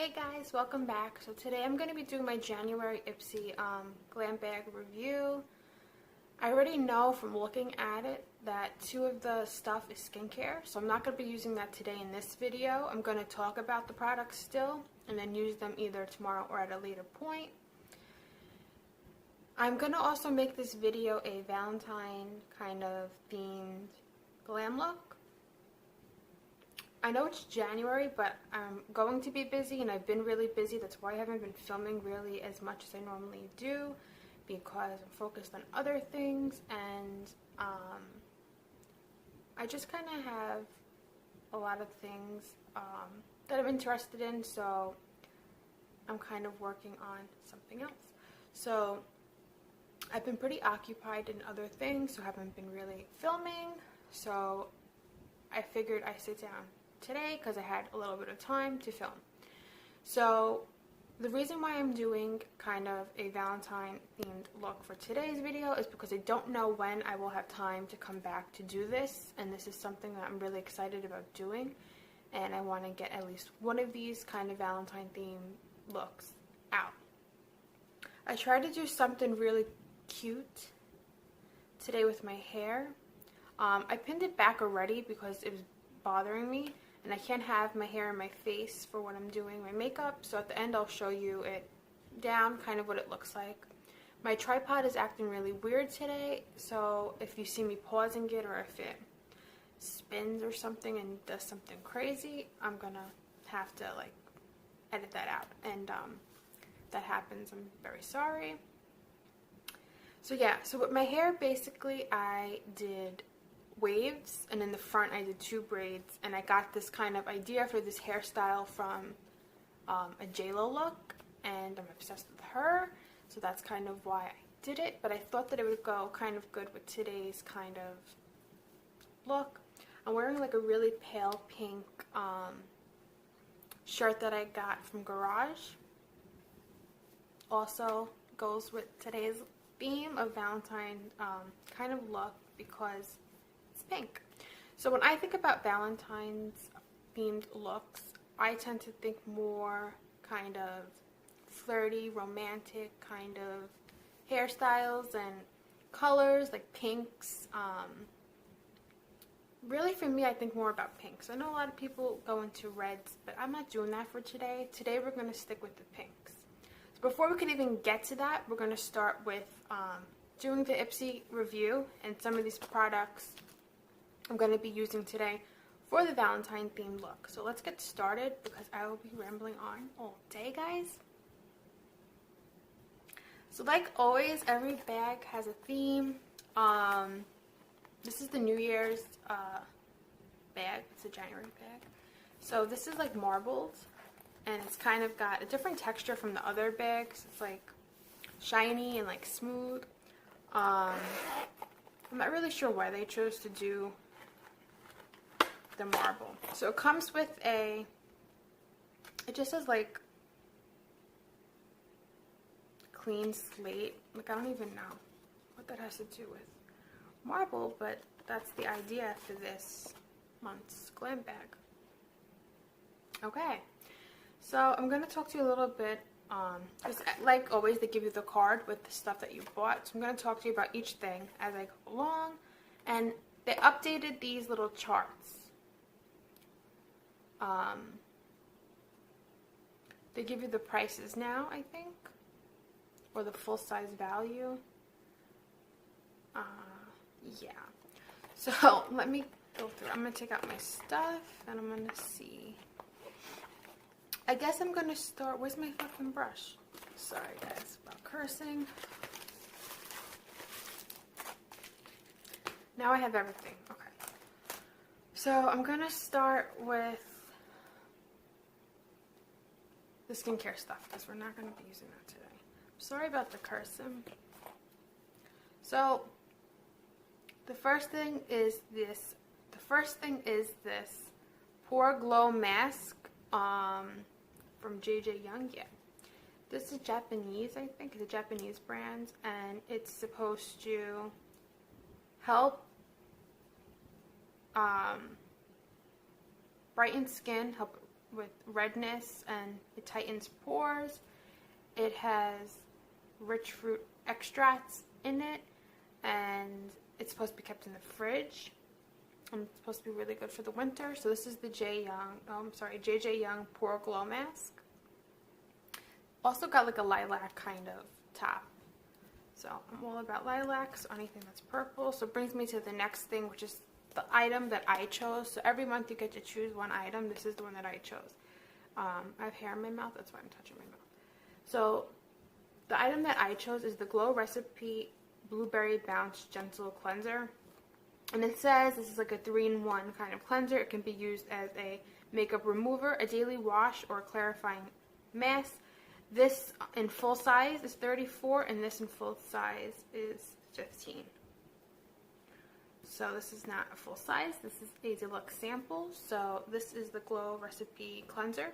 Hey guys, welcome back. So today I'm going to be doing my January Ipsy glam bag review. I already know from looking at it that two of the stuff is skincare, so I'm not going to be using that today in this video. I'm going to talk about the products still and then use them either tomorrow or at a later point. I'm going to also make this video a Valentine kind of themed glam look. I know it's January, but I'm going to be busy, and I've been really busy. That's why I haven't been filming really as much as I normally do, because I'm focused on other things, and I just kind of have a lot of things that I'm interested in, so I'm kind of working on something else. So I've been pretty occupied in other things, so haven't been really filming, so I figured I'd sit down today because I had a little bit of time to film. So the reason why I'm doing kind of a Valentine themed look for today's video is because I don't know when I will have time to come back to do this, and this is something that I'm really excited about doing, and I want to get at least one of these kind of Valentine themed looks out. I tried to do something really cute today with my hair. I pinned it back already because it was bothering me, and I can't have my hair in my face for when I'm doing my makeup, so at the end I'll show you it down, kind of what it looks like. My tripod is acting really weird today, so if you see me pausing it or if it spins or something and does something crazy, I'm gonna have to like edit that out, and that happens, I'm very sorry. So yeah, so with my hair, basically I did waves, and in the front I did 2 braids, and I got this kind of idea for this hairstyle from a J-Lo look, and I'm obsessed with her, so that's kind of why I did it. But I thought that it would go kind of good with today's kind of look. I'm wearing like a really pale pink shirt that I got from Garage. Also goes with today's theme of Valentine kind of look because pink. So when I think about Valentine's themed looks, I tend to think more kind of flirty, romantic kind of hairstyles and colors like pinks. Really for me, I think more about pinks. I know a lot of people go into reds, but I'm not doing that for today. Today we're going to stick with the pinks. So before we could even get to that, we're going to start with doing the Ipsy review and some of these products I'm going to be using today for the Valentine themed look. So let's get started because I will be rambling on all day, guys. So like always, every bag has a theme. This is the New Year's bag. It's a January bag. So this is like marbled, and it's kind of got a different texture from the other bags. It's like shiny and like smooth. I'm not really sure why they chose to do the marble. So it comes with it just says like clean slate. Like I don't even know what that has to do with marble, but that's the idea for this month's glam bag. Okay, so I'm going to talk to you a little bit, like always they give you the card with the stuff that you bought, so I'm going to talk to you about each thing as I go along, and they updated these little charts. They give you the prices now, I think, or the full size value. Yeah. So let me go through. I'm going to take out my stuff and I'm going to see. I guess I'm going to start. Where's my fucking brush? Sorry guys about cursing. Now I have everything. Okay. So I'm going to start with the skincare stuff because we're not going to be using that today. Sorry about the cursing. So the first thing is this. The first thing is this Pore Glow Mask from JJ Young. Yeah, this is Japanese. I think it's a Japanese brand, and it's supposed to help brighten skin, help with redness and it tightens pores. It has rich fruit extracts in it, and it's supposed to be kept in the fridge. And it's supposed to be really good for the winter. So this is the JJ Young Pore Glow Mask. Also got like a lilac kind of top. So I'm all about lilacs, anything that's purple. So it brings me to the next thing, which is the item that I chose. So every month you get to choose one item. This is the one that I chose. I have hair in my mouth, that's why I'm touching my mouth. So the item that I chose is the Glow Recipe Blueberry Bounce Gentle Cleanser. And it says this is like a 3-in-1 kind of cleanser. It can be used as a makeup remover, a daily wash, or a clarifying mask. This in full size is $34, and this in full size is $15. So this is not a full size. This is a deluxe sample. So this is the Glow Recipe Cleanser,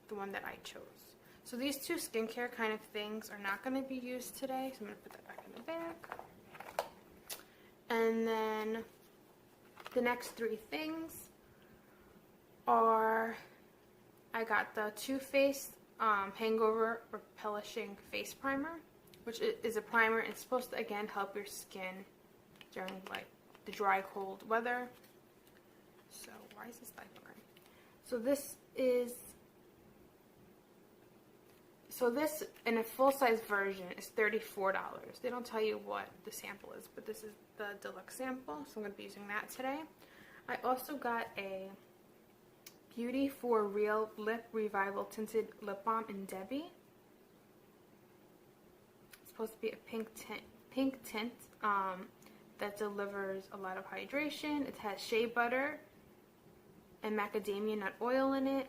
the one that I chose. So these two skincare kind of things are not going to be used today. So I'm going to put that back in the bag. And then the next three things are, I got the Too Faced Hangover Repellishing Face Primer, which is a primer. It's supposed to, again, help your skin during like the dry, cold weather. So why is this light burning? So this in a full-size version is $34. They don't tell you what the sample is, but this is the deluxe sample, so I'm going to be using that today. I also got a Beauty for Real Lip Revival Tinted Lip Balm in Debbie. It's supposed to be a pink tint that delivers a lot of hydration. It has shea butter and macadamia nut oil in it.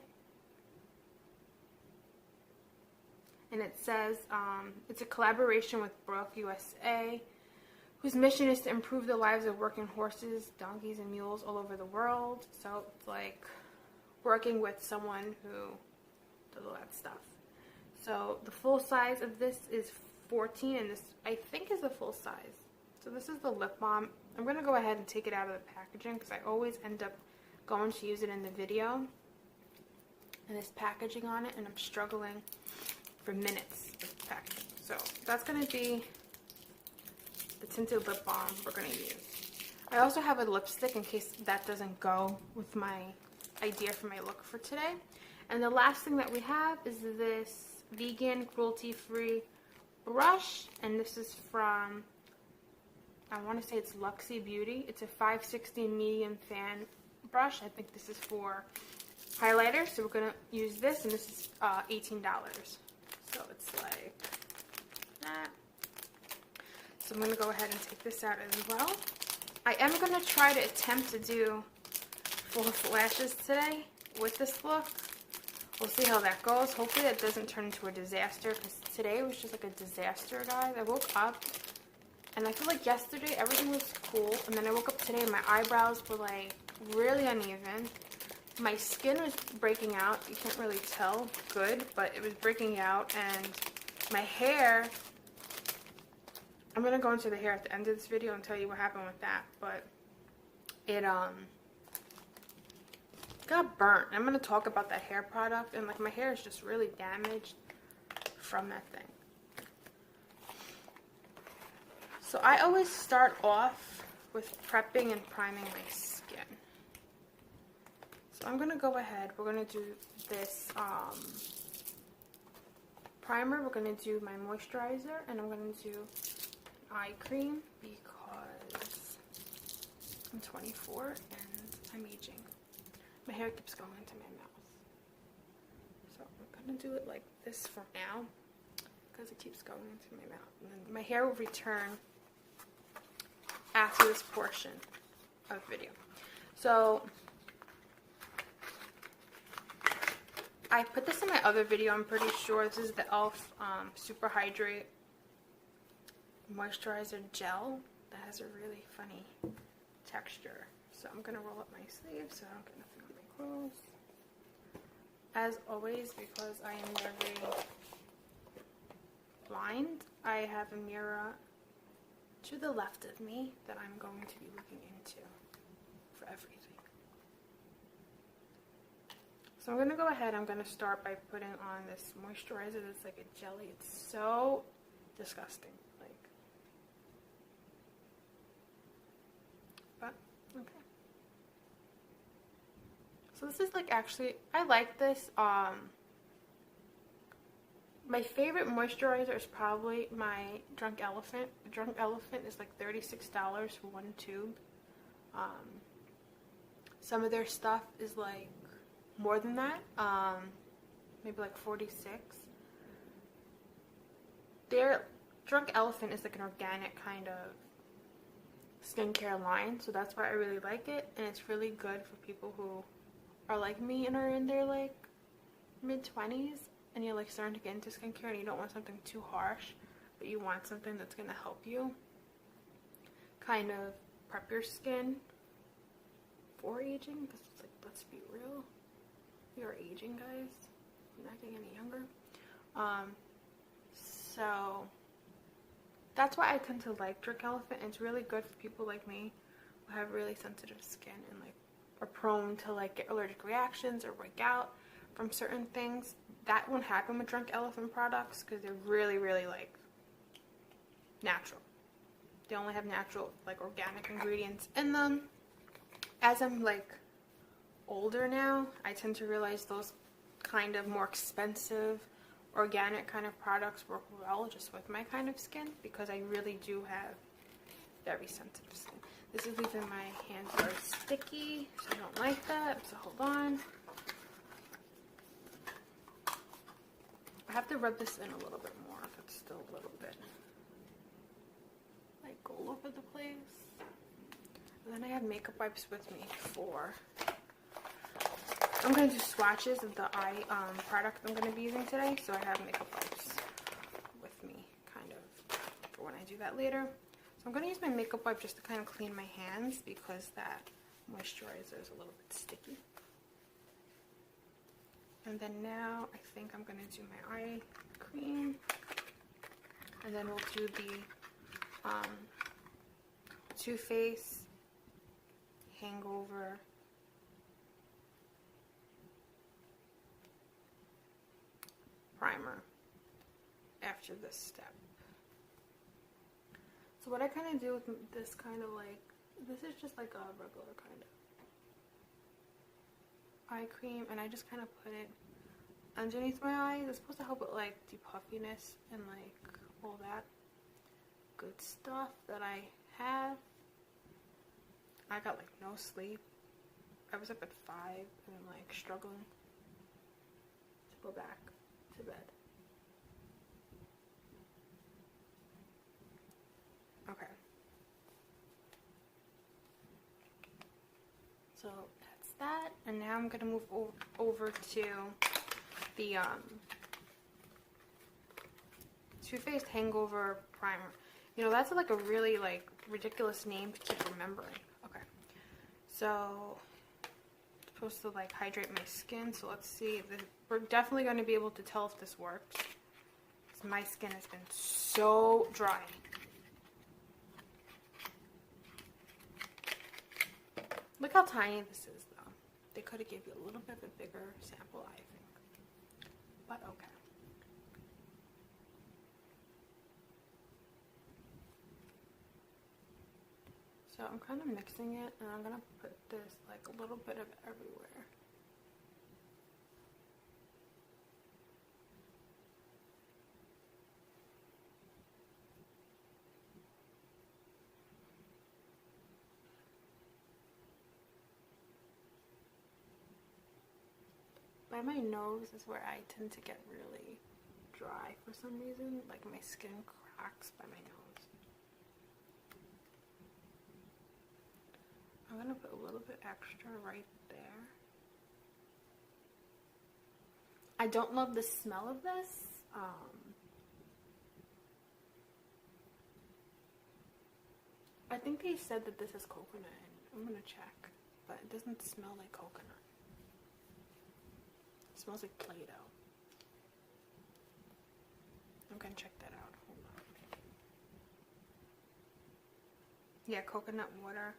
And it says it's a collaboration with Brook USA, whose mission is to improve the lives of working horses, donkeys, and mules all over the world. So it's like working with someone who does all that stuff. So the full size of this is 14, and this I think is the full size. So this is the lip balm. I'm going to go ahead and take it out of the packaging because I always end up going to use it in the video. And there's packaging on it, and I'm struggling for minutes with packaging. So that's going to be the tinted lip balm we're going to use. I also have a lipstick in case that doesn't go with my idea for my look for today. And the last thing that we have is this vegan cruelty-free brush, and this is from, I want to say it's Luxy Beauty. It's a 560 medium fan brush. I think this is for highlighter, so we're going to use this, and this is $18. So it's like that. So I'm going to go ahead and take this out as well. I am going to try to attempt to do full lashes today with this look. We'll see how that goes. Hopefully that doesn't turn into a disaster, because today was just like a disaster, guys. I woke up and I feel like yesterday everything was cool, and then I woke up today and my eyebrows were like really uneven. My skin was breaking out. You can't really tell good, but it was breaking out, and my hair, I'm going to go into the hair at the end of this video and tell you what happened with that, but it got burnt. I'm going to talk about that hair product, and like my hair is just really damaged from that thing. So I always start off with prepping and priming my skin. So I'm going to go ahead. We're going to do this primer. We're going to do my moisturizer, and I'm going to do eye cream because I'm 24 and I'm aging. My hair keeps going into my mouth. So I'm going to do it like this for now because it keeps going into my mouth. And then my hair will return after this portion of the video. So I put this in my other video, I'm pretty sure. This is the e.l.f. Super Hydrate Moisturizer Gel that has a really funny texture. So I'm going to roll up my sleeve so I don't get nothing on my clothes. As always, because I am very blind, I have a mirror to the left of me that I'm going to be looking into for everything. So I'm going to go ahead, I'm going to start by putting on this moisturizer that's like a jelly. It's so disgusting. Like, but, okay. So this is like actually, I like this. My favorite moisturizer is probably my Drunk Elephant. Drunk Elephant is like $36 for one tube. Some of their stuff is like more than that, maybe like 46. Their Drunk Elephant is like an organic kind of skincare line, so that's why I really like it, and it's really good for people who are like me and are in their like mid-20s and you're like starting to get into skincare and you don't want something too harsh, but you want something that's going to help you kind of prep your skin for aging, because it's like, let's be real, you're aging, guys. You're not getting any younger. So that's why I tend to like Drunk Elephant. It's really good for people like me who have really sensitive skin and like are prone to like get allergic reactions or break out from certain things. That won't happen with Drunk Elephant products because they're really, really like natural. They only have natural, like, organic ingredients in them. As I'm like older now, I tend to realize those kind of more expensive organic kind of products work well just with my kind of skin, because I really do have very sensitive skin. This is leaving my hands very sticky, so I don't like that, so hold on. I have to rub this in a little bit more if it's still a little bit like all over the place. And then I have makeup wipes with me for, I'm going to do swatches of the eye product I'm going to be using today, so I have makeup wipes with me kind of for when I do that later. So I'm going to use my makeup wipe just to kind of clean my hands because that moisturizer is a little bit sticky. And then now I think I'm going to do my eye cream, and then we'll do the Too Faced Hangover primer after this step. So what I kind of do with this kind of like, this is just like a regular kind of eye cream, and I just kind of put it underneath my eyes. It's supposed to help with like depuffiness and like all that good stuff that I have. I got like no sleep. I was up at 5 and like struggling to go back to bed. Okay. So that's that, and now I'm gonna move over to the Too Faced Hangover Primer. You know, that's like a really like ridiculous name to keep remembering. Okay, so it's supposed to like hydrate my skin. So let's see. We're definitely going to be able to tell if this works, because my skin has been so dry. Look how tiny this is, though. They could have given you a little bit of a bigger sample, I think. But okay. So I'm kind of mixing it, and I'm going to put this like a little bit of everywhere. By my nose is where I tend to get really dry for some reason. Like my skin cracks by my nose. I'm going to put a little bit extra right there. I don't love the smell of this. I think they said that this is coconut. I'm going to check, but it doesn't smell like coconut. It smells like Play-Doh. I'm going to check that out. Hold on. Yeah, coconut water.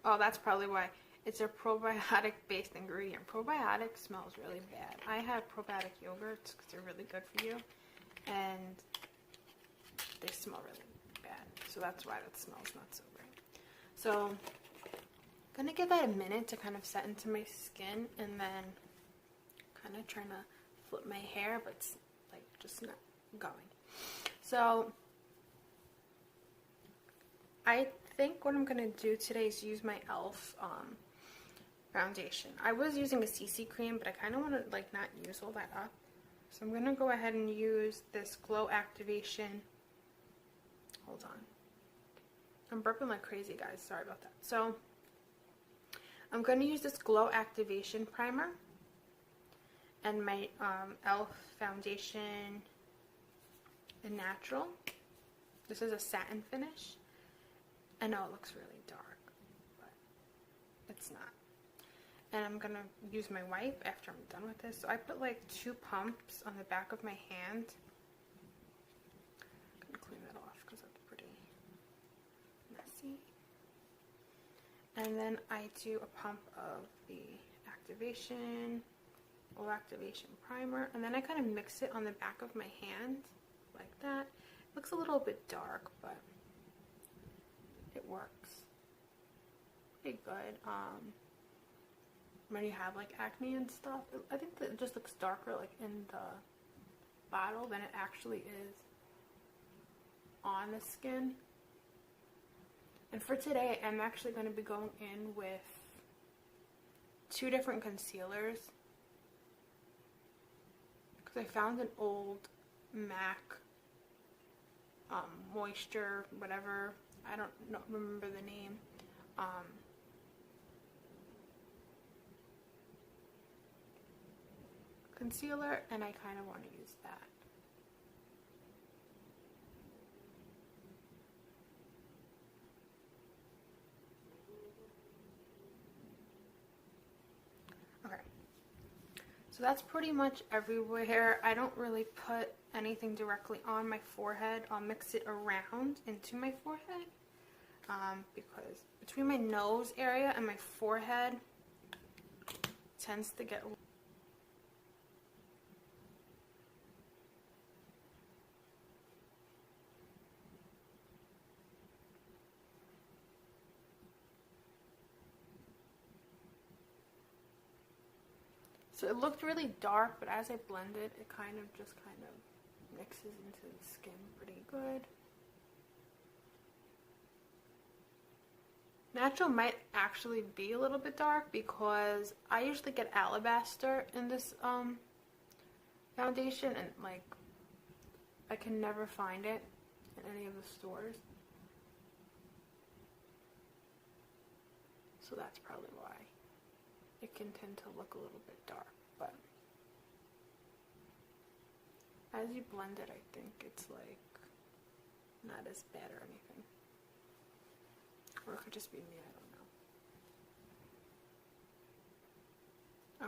Oh, that's probably why. It's a probiotic based ingredient. Probiotic smells really bad. I have probiotic yogurts because they're really good for you, and they smell really bad. So that's why that smells not so great. So I'm gonna give that a minute to kind of set into my skin, and then kind of trying to flip my hair, but it's like just not going. So I think what I'm gonna do today is use my e.l.f. Foundation. I was using a CC cream, but I kind of want to like not use all that up. So I'm gonna go ahead and use this Glow Activation. Hold on. I'm burping like crazy, guys. Sorry about that. So I'm gonna use this Glow Activation Primer and my e.l.f. Foundation in Natural. This is a satin finish. I know it looks really dark, but it's not. And I'm gonna use my wipe after I'm done with this. So I put like 2 pumps on the back of my hand. I'm gonna clean that off because that's pretty messy. And then I do a pump of the Glow Activation Primer. And then I kind of mix it on the back of my hand like that. It looks a little bit dark, but it works pretty good. When you have like acne and stuff, I think that it just looks darker like in the bottle than it actually is on the skin. And for today, I'm actually going to be going in with 2 different concealers because I found an old MAC moisture whatever, I don't remember the name, concealer, and I kind of want to use that. Okay, so that's pretty much everywhere. I don't really put anything directly on my forehead. I'll mix it around into my forehead because between my nose area and my forehead tends to get so it looked really dark, but as I blended, it kind of mixes into the skin pretty good. Natural might actually be a little bit dark because I usually get Alabaster in this foundation, and like I can never find it in any of the stores. So that's probably why it can tend to look a little bit dark, but as you blend it, I think it's like not as bad or anything. Or it could just be me, I don't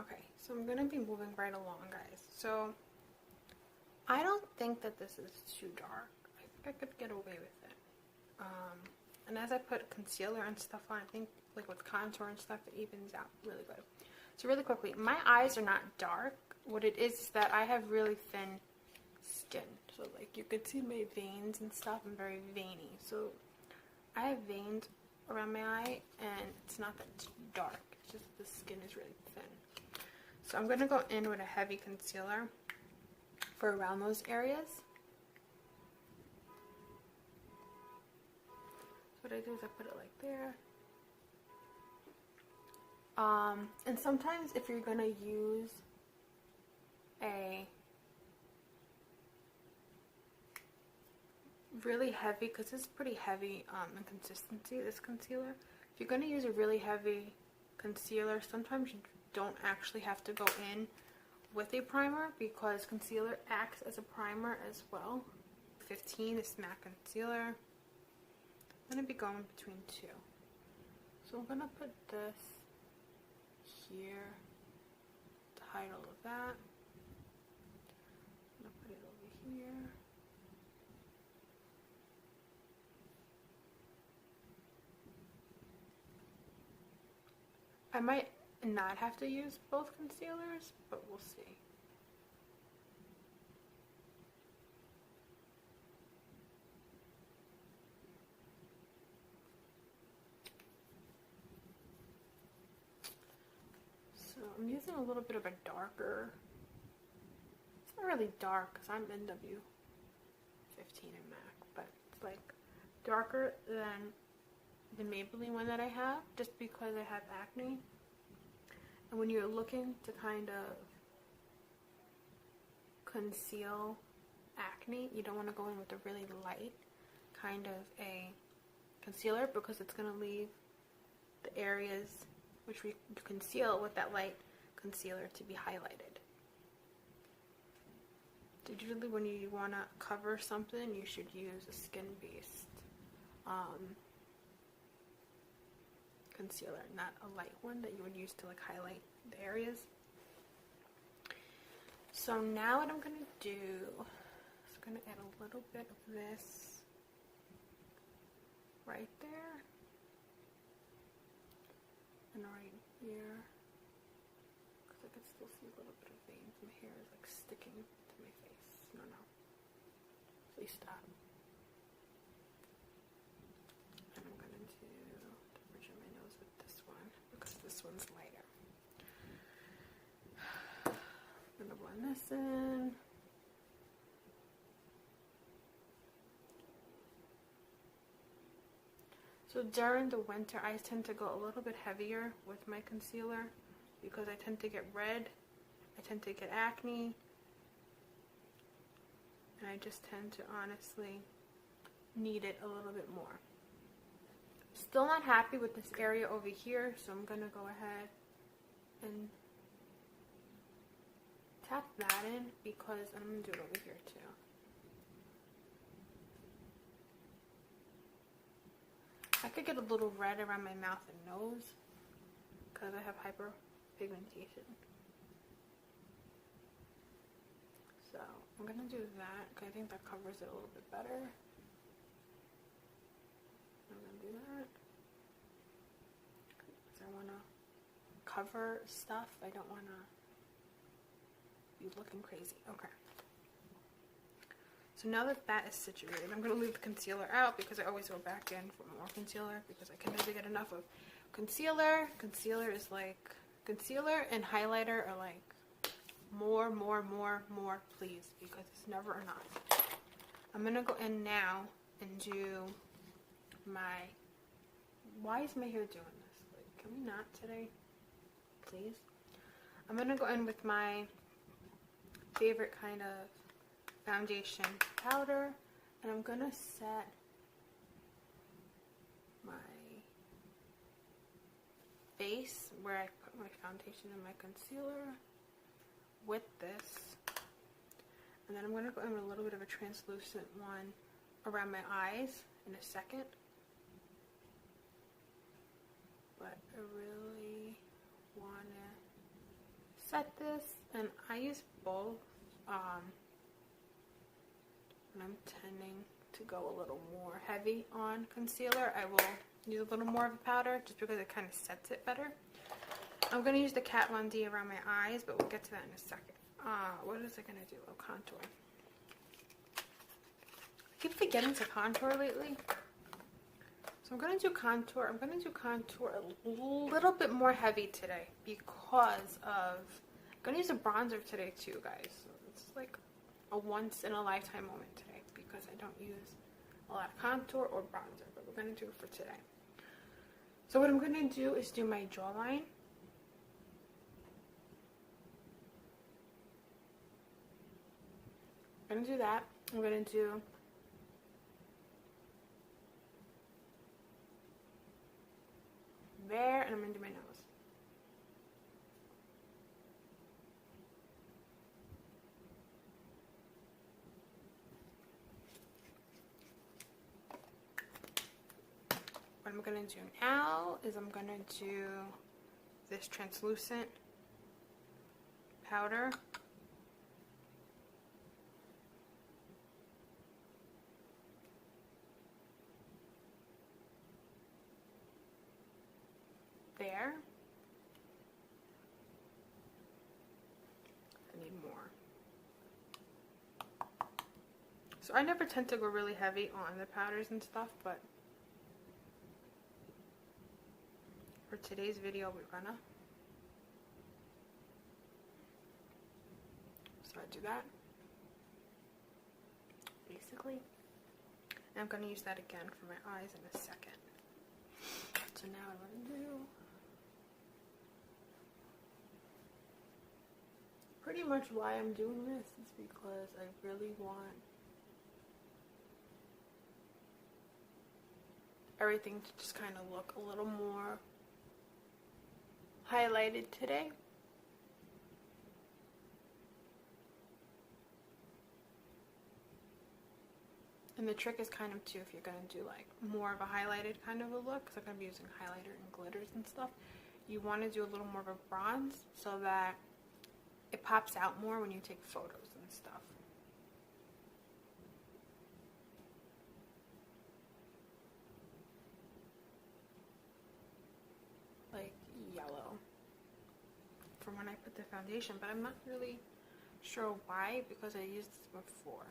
know. Okay, so I'm gonna be moving right along, guys. So I don't think that this is too dark. I think I could get away with it. And as I put concealer and stuff on, I think like with contour and stuff, it evens out really good. So really quickly, my eyes are not dark. What it is that I have really thin skin. So like you could see my veins and stuff. I'm very veiny. So I have veins around my eye, and it's not that dark. It's just the skin is really thin. So I'm going to go in with a heavy concealer for around those areas. So what I do is I put it like there. And sometimes if you're going to use a really heavy, because it's pretty heavy in consistency, this concealer, if you're going to use a really heavy concealer, sometimes you don't actually have to go in with a primer because concealer acts as a primer as well. 15 is MAC concealer. I'm going to be going between 2. So I'm going to put this here to hide all of that. I'm going to put it over here. might not have to use both concealers, but we'll see. So I'm using a little bit of a darker, it's not really dark because I'm NW15 in MAC, but it's like darker than the Maybelline one that I have, just because I have acne. And when you're looking to kind of conceal acne, you don't want to go in with a really light kind of a concealer, because it's going to leave the areas which we conceal with that light concealer to be highlighted. Usually when you want to cover something, you should use a skin-based concealer, not a light one that you would use to like highlight the areas. So now what I'm going to do is I'm going to add a little bit of this right there and right here, because I can still see a little bit of veins. My hair is like sticking to my face. No. Please stop. And I'm going to do the bridge of my nose with this one, because this one's lighter. I'm going to blend this in. So during the winter, I tend to go a little bit heavier with my concealer because I tend to get red, I tend to get acne, and I just tend to honestly need it a little bit more. Still not happy with this area over here, so I'm going to go ahead and tap that in, because I'm going to do it over here too. I could get a little red around my mouth and nose because I have hyperpigmentation. So I'm going to do that because I think that covers it a little bit better. I'm going to do that because I want to cover stuff. I don't want to be looking crazy. Okay. So now that that is situated, I'm going to leave the concealer out because I always go back in for more concealer because I can never get enough of concealer. Concealer is like, concealer and highlighter are like more, please, because it's never enough. I'm going to go in now and do my, why is my hair doing this? Like, can we not today? Please. I'm going to go in with my favorite kind of foundation powder, and I'm gonna set my face where I put my foundation and my concealer with this, and then I'm gonna go in with a little bit of a translucent one around my eyes in a second. But I really wanna set this, and I use both. And I'm tending to go a little more heavy on concealer. I will use a little more of a powder just because it kind of sets it better. I'm going to use the Kat Von D around my eyes, but we'll get to that in a second. What is I going to do? Oh, contour. I keep forgetting to contour lately. So I'm going to do contour. I'm going to do contour a little bit more heavy today because of, I'm going to use a bronzer today too, guys. So it's like a once in a lifetime moment today because I don't use a lot of contour or bronzer, but we're going to do it for today. So what I'm going to do is do my jawline. I'm going to do that. I'm going to do there, and I'm going to do my nose. What I'm going to do now is I'm going to do this translucent powder. There. So I never tend to go really heavy on the powders and stuff, but for today's video, we're gonna. So I do that, basically. And I'm gonna use that again for my eyes in a second. So now what I'm gonna do, pretty much why I'm doing this is because I really want everything to just kind of look a little more highlighted today. And the trick is kind of too, if you're going to do like more of a highlighted kind of a look, because I'm going to be using highlighter and glitters and stuff, you want to do a little more of a bronze so that it pops out more when you take photos and stuff. Like yellow from when I put the foundation, but I'm not really sure why, because I used this before.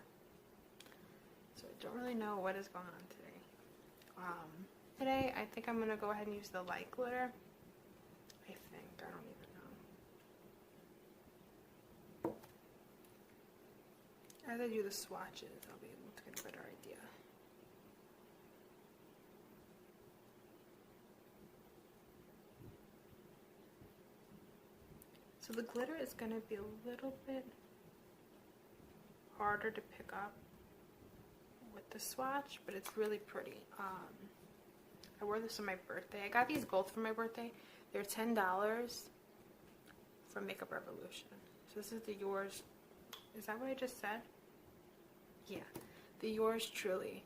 So I don't really know what is going on today. Today I think I'm going to go ahead and use the light glitter. I think. I don't even know. As I do the swatches, I'll be able to get a better idea. So the glitter is going to be a little bit harder to pick up with the swatch, but it's really pretty. I wore this on my birthday. I got these both for my birthday. They're $10 from Makeup Revolution. So this is the Yours. Is that what I just said? Yeah, the Yours Truly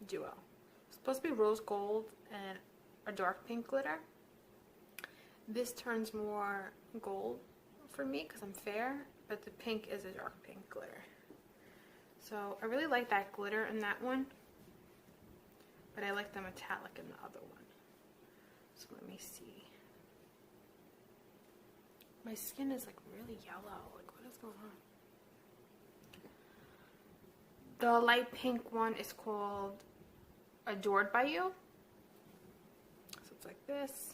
duo. It's supposed to be rose gold and a dark pink glitter. This turns more gold for me because I'm fair, but the pink is a dark pink glitter. So I really like that glitter in that one, but I like the metallic in the other one. So let me see. My skin is like really yellow. Like, what is going on? The light pink one is called Adored by You. So it's like this.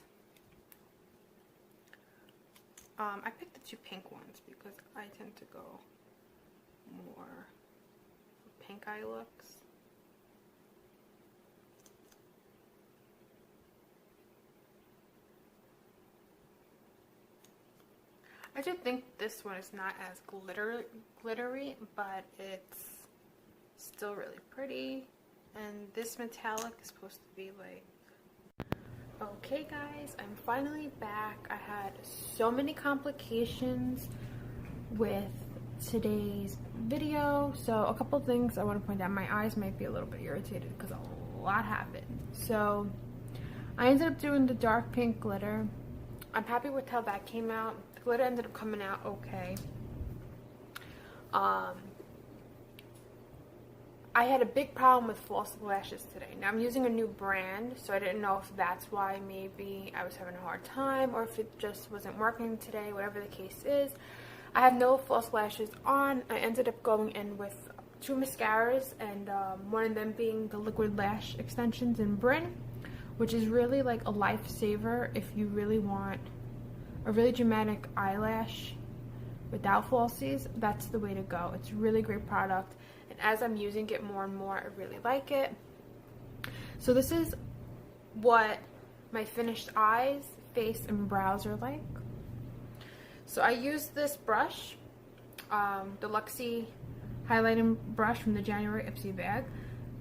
I picked the two pink ones because I tend to go more pink eye looks. I do think this one is not as glittery, but it's still really pretty. And this metallic is supposed to be like... Okay guys, I'm finally back. I had so many complications with today's video, so a couple things I want to point out. My eyes might be a little bit irritated because a lot happened. So I ended up doing the dark pink glitter. I'm happy with how that came out. The glitter ended up coming out okay. I had a big problem with false lashes today. Now I'm using a new brand, so I didn't know if that's why maybe I was having a hard time or if it just wasn't working today, whatever the case is. I have no false lashes on. I ended up going in with two mascaras, and one of them being the Liquid Lash Extensions in Bryn, which is really like a lifesaver if you really want a really dramatic eyelash without falsies. That's the way to go. It's a really great product. And as I'm using it more and more, I really like it. So this is what my finished eyes, face, and brows are like. So I used this brush, the Luxie highlighting brush from the January Ipsy bag,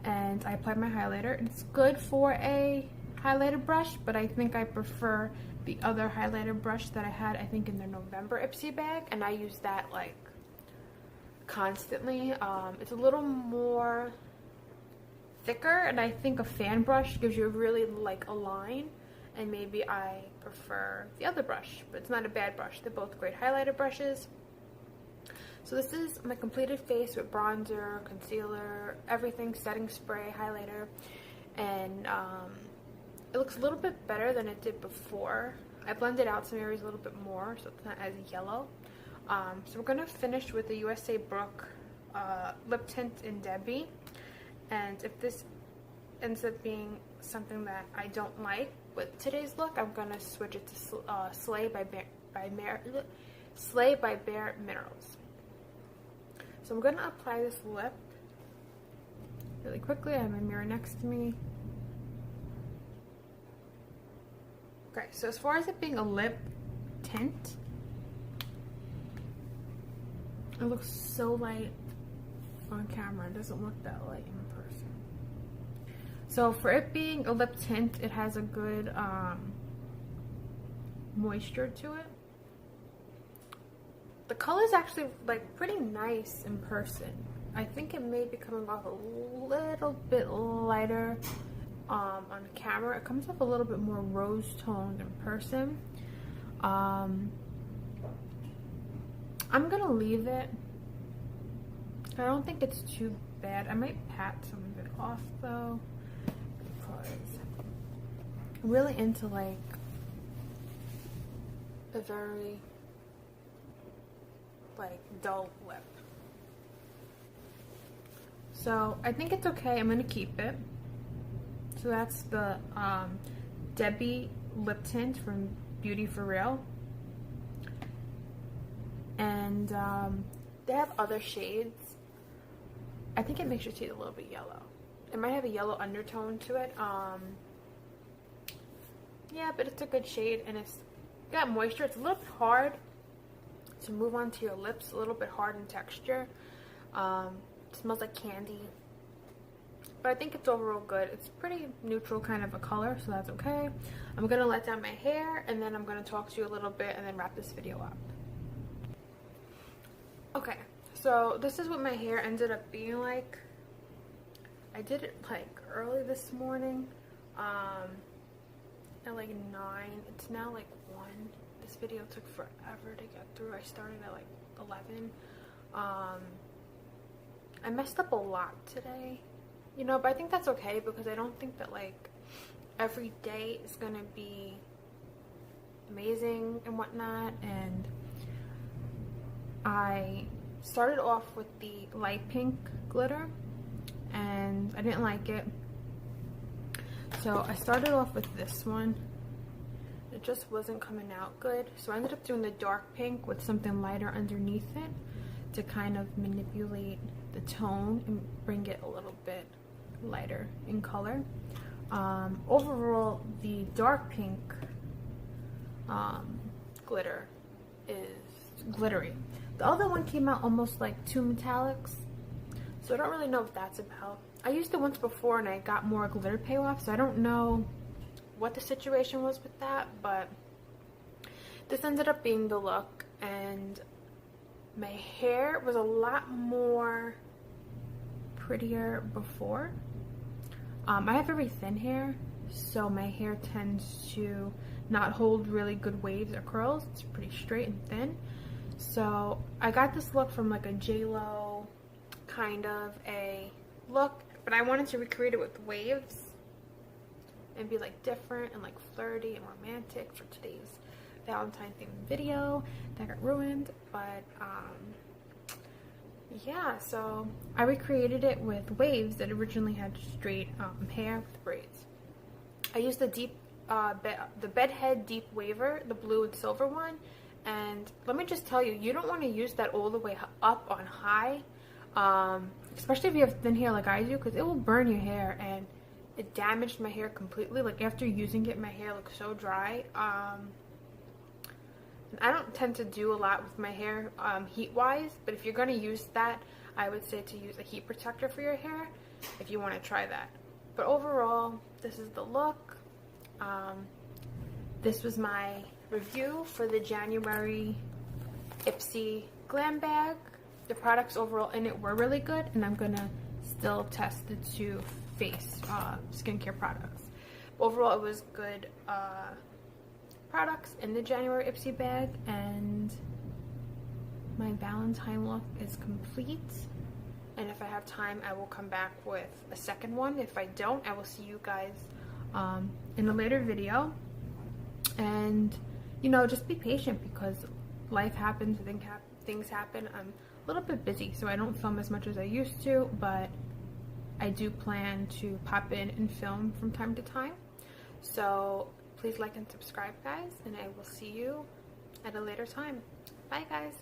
and I applied my highlighter. It's good for a highlighter brush, but I think I prefer the other highlighter brush that I had, I think, in the November Ipsy bag, and I use that like constantly. It's a little more thicker, and I think a fan brush gives you really like a line, and maybe I prefer the other brush, but it's not a bad brush. They're both great highlighter brushes. So this is my completed face with bronzer, concealer, everything, setting spray, highlighter, and it looks a little bit better than it did before. I blended out some areas a little bit more, so it's not as yellow. So we're going to finish with the USA Brook lip tint in Debbie, and if this ends up being something that I don't like with today's look, I'm gonna switch it to Slay by Bare Minerals. So I'm gonna apply this lip really quickly. I have my mirror next to me. Okay, so as far as it being a lip tint, it looks so light on camera. It doesn't look that light in person. So for it being a lip tint, it has a good moisture to it. The color is actually like pretty nice in person. I think it may be coming off a little bit lighter on camera. It comes off a little bit more rose toned in person. I'm gonna leave it. I don't think it's too bad. I might pat some of it off though, because I'm really into like a very like dull lip. So I think it's okay. I'm gonna keep it. So that's the Debbie lip tint from Beauty For Real. And they have other shades. I think it makes your teeth a little bit yellow. It might have a yellow undertone to it. Yeah, but it's a good shade, and it's got moisture. It's a little bit hard to move onto your lips, a little bit hard in texture. It smells like candy, but I think it's overall good. It's pretty neutral kind of a color, so that's okay. I'm gonna let down my hair, and then I'm gonna talk to you a little bit and then wrap this video up. Okay, so this is what my hair ended up being like. I did it like early this morning, at like 9. It's now like 1. This video took forever to get through. I started at like 11. I messed up a lot today, you know, but I think that's okay, because I don't think that like every day is gonna be amazing and whatnot. And I started off with the light pink glitter, and I didn't like it, so I started off with this one. It just wasn't coming out good, so I ended up doing the dark pink with something lighter underneath it to kind of manipulate the tone and bring it a little bit lighter in color. Overall, the dark pink glitter is glittery. The other one came out almost like two metallics, so I don't really know what that's about. I used it once before and I got more glitter payoff, so I don't know what the situation was with that, but this ended up being the look. And my hair was a lot more prettier before. I have very thin hair, so my hair tends to not hold really good waves or curls. It's pretty straight and thin. So I got this look from like a J-Lo kind of a look, but I wanted to recreate it with waves and be like different and like flirty and romantic for today's Valentine themed video. That got ruined, but yeah, so I recreated it with waves that originally had straight hair with braids. I used the deep the bedhead deep waver, the blue and silver one, and let me just tell you, you don't want to use that all the way up on high, especially if you have thin hair like I do, because it will burn your hair. And it damaged my hair completely. Like after using it, my hair looks so dry. And I don't tend to do a lot with my hair heat wise, but if you're going to use that, I would say to use a heat protector for your hair if you want to try that. But overall, this is the look. This was my review for the January Ipsy glam bag. The products overall in it were really good, and I'm gonna still test the 2 face skincare products. Overall, it was good products in the January Ipsy bag, and my Valentine look is complete. And if I have time, I will come back with a second one. If I don't, I will see you guys in a later video. And you know, just be patient, because life happens, things happen, I'm a little bit busy, so I don't film as much as I used to, but I do plan to pop in and film from time to time. So please like and subscribe, guys, and I will see you at a later time. Bye, guys.